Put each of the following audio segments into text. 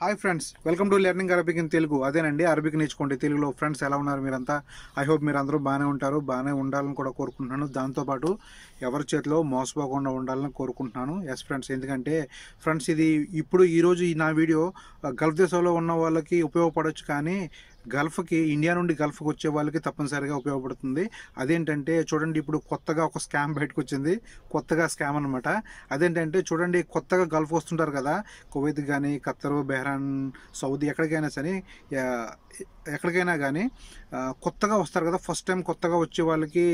Hi friends, welcome to learning Arabic in Telugu. అదేనండి, Arabic నేర్చుకోండి తెలుగులో. ఫ్రెండ్స్, ఎలా ఉన్నారు మీరంతా? ఐ హోప్ మీరు అందరూ బాగానే ఉంటారు, బాగానే ఉండాలని కూడా కోరుకుంటున్నాను. దాంతోపాటు ఎవరి చేతిలో మోసపోకుండా ఉండాలని కోరుకుంటున్నాను. ఎస్ ఫ్రెండ్స్, ఎందుకంటే ఫ్రెండ్స్ ఇది ఈరోజు నా వీడియో గల్ఫ్ దేశంలో ఉన్న వాళ్ళకి ఉపయోగపడవచ్చు, కానీ ఇండియా నుండి గల్ఫ్కి వచ్చే వాళ్ళకి తప్పనిసరిగా ఉపయోగపడుతుంది. అదేంటంటే చూడండి, ఇప్పుడు కొత్తగా ఒక స్కామ్ బయటకు వచ్చింది. కొత్తగా స్కామ్ అనమాట. అదేంటంటే చూడండి, కొత్తగా గల్ఫ్ వస్తుంటారు కదా, కువైత్ కానీ, ఖత్తర్, బెహ్రాన్, సౌదీ, ఎక్కడికైనా కానీ కొత్తగా వస్తారు కదా. ఫస్ట్ టైం కొత్తగా వచ్చే వాళ్ళకి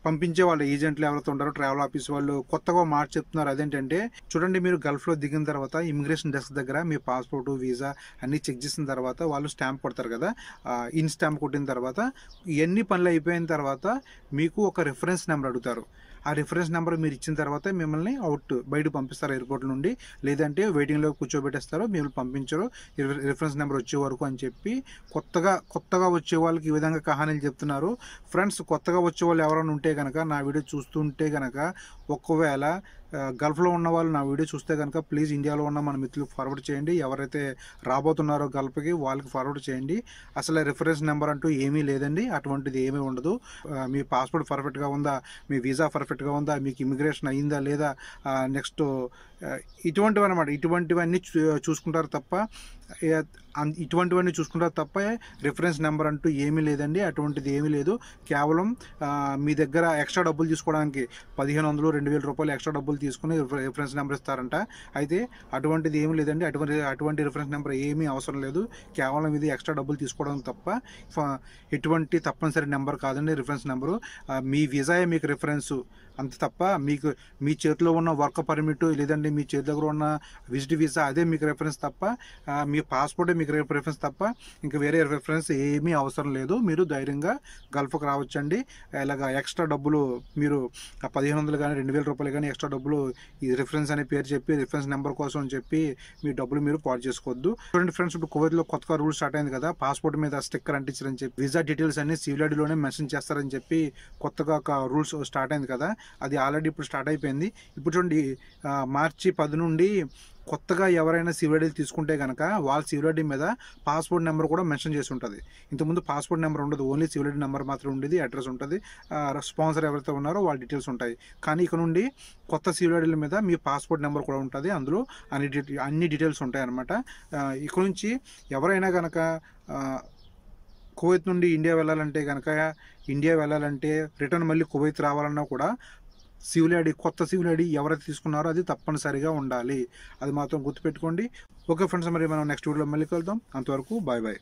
పంపించే వాళ్ళు ఏజెంట్లు ఎవరైతే ఉంటారో, ట్రావెల్ ఆఫీస్ వాళ్ళు కొత్తగా మాట చెప్తున్నారు. అదేంటంటే చూడండి, మీరు గల్ఫ్లో దిగిన తర్వాత ఇమిగ్రేషన్ డెస్క్ దగ్గర మీ పాస్పోర్టు, వీసా అన్నీ చెక్ చేసిన తర్వాత వాళ్ళు స్టాంప్ కొడతారు కదా. ఇన్ స్టాంప్ కొట్టిన తర్వాత ఇవన్నీ పనులు అయిపోయిన తర్వాత మీకు ఒక రిఫరెన్స్ నెంబర్ అడుగుతారు. ఆ రిఫరెన్స్ నెంబర్ మీరు ఇచ్చిన తర్వాత మిమ్మల్ని బయటకు పంపిస్తారు ఎయిర్పోర్ట్ నుండి. లేదంటే వెయిటింగ్లో కూర్చోబెట్టేస్తారు, మిమ్మల్ని పంపించరు రిఫరెన్స్ నెంబర్ వచ్చే వరకు అని చెప్పి కొత్తగా వచ్చే వాళ్ళకి ఈ విధంగా కహానీలు చెప్తున్నారు. ఫ్రెండ్స్, కొత్తగా వచ్చే వాళ్ళు ఎవరైనా ఉంటే కనుక, నా వీడియో చూస్తుంటే కనుక, ఒకవేళ గల్ఫ్లో ఉన్న వాళ్ళు నా వీడియో చూస్తే కనుక ప్లీజ్ ఇండియాలో ఉన్న మన మిత్రులకు ఫార్వర్డ్ చేయండి. ఎవరైతే రాబోతున్నారో గల్ఫ్కి వాళ్ళకి ఫార్వర్డ్ చేయండి. అసలు రిఫరెన్స్ నెంబర్ అంటూ ఏమీ లేదండి, అటువంటిది ఏమీ ఉండదు. మీ పాస్పోర్ట్ పర్ఫెక్ట్గా ఉందా, మీ వీసా పర్ఫెక్ట్గా ఉందా, మీకు ఇమిగ్రేషన్ అయ్యిందా లేదా, నెక్స్ట్ ఇటువంటివన్నీ చూసుకుంటారు తప్ప రిఫరెన్స్ నెంబర్ అంటూ ఏమీ లేదండి. అటువంటిది ఏమీ లేదు. కేవలం మీ దగ్గర ఎక్స్ట్రా డబ్బులు తీసుకోవడానికి 1500 2000 రూపాయలు ఎక్స్ట్రా డబ్బులు తీసుకుని రిఫరెన్స్ నెంబర్ ఇస్తారంట. అయితే అటువంటిది ఏమీ లేదండి. అటువంటి రిఫరెన్స్ నెంబర్ ఏమీ అవసరం లేదు. కేవలం ఇది ఎక్స్ట్రా డబ్బులు తీసుకోవడం తప్ప ఎటువంటి తప్పనిసరి నెంబర్ కాదండి రిఫరెన్స్ నెంబరు. మీ వీసాయే మీకు రిఫరెన్సు, అంత తప్ప మీ చేతిలో ఉన్న వర్క్ పర్మిట్, లేదంటే మీ చేతి దగ్గర ఉన్న విజిట్ వీసా అదే మీకు రెఫరెన్స్ తప్ప, మీ పాస్పోర్టే మీకు రెఫరెన్స్ తప్ప ఇంకా వేరే రెఫరెన్స్ ఏమీ అవసరం లేదు. మీరు ధైర్యంగా గల్ఫ్కి రావచ్చండి. ఇలాగ ఎక్స్ట్రా డబ్బులు మీరు 1500 కానీ 2000 రూపాయలు కానీ ఎక్స్ట్రా డబ్బులు ఈ రిఫరెన్స్ అనే పేరు చెప్పి, రిఫరెన్స్ నెంబర్ కోసం అని చెప్పి మీ డబ్బులు మీరు పాడు చేసుకోవద్దు. చూడండి ఫ్రెండ్స్, ఇప్పుడు కువైత్లో కొత్తగా రూల్ స్టార్ట్ అయింది కదా, పాస్పోర్ట్ మీద స్టిక్కర్ అంటించారని చెప్పి, వీసా డీటెయిల్స్ అన్ని సివిలాడిలోనే మెన్షన్ చేస్తారని చెప్పి కొత్తగా ఒక రూల్స్ స్టార్ట్ అయింది కదా. అది ఆల్రెడీ ఇప్పుడు స్టార్ట్ అయిపోయింది. ఇప్పుడు చూడండి, మార్చి 10 నుండి కొత్తగా ఎవరైనా సివిలాడీలు తీసుకుంటే కనుక వాళ్ళ సివిలాడీ మీద పాస్పోర్ట్ నెంబర్ కూడా మెన్షన్ చేసి ఉంటుంది. ఇంతకుముందు పాస్పోర్ట్ నెంబర్ ఉండదు, ఓన్లీ సివిలాడీ నెంబర్ మాత్రం ఉండేది, అడ్రస్ ఉంటుంది, స్పాన్సర్ ఎవరైతే ఉన్నారో వాళ్ళ డీటెయిల్స్ ఉంటాయి. కానీ ఇక నుండి కొత్త సివిలాడీల మీద మీ పాస్పోర్ట్ నెంబర్ కూడా ఉంటుంది, అందులో అన్ని డీటెయిల్స్ ఉంటాయి అన్నమాట. ఇక నుంచి ఎవరైనా కనుక కువైత్ నుండి ఇండియా వెళ్ళాలంటే రిటర్న్ మళ్ళీ కువైత్ రావాలన్నా కూడా కొత్త సివిలాడీ ఎవరైతే తీసుకున్నారో అది తప్పనిసరిగా ఉండాలి. అది మాత్రం గుర్తుపెట్టుకోండి. ఓకే ఫ్రెండ్స్, మరి మనం నెక్స్ట్ వీడియోలో మళ్ళీ కలుద్దాం. అంతవరకు బాయ్ బాయ్.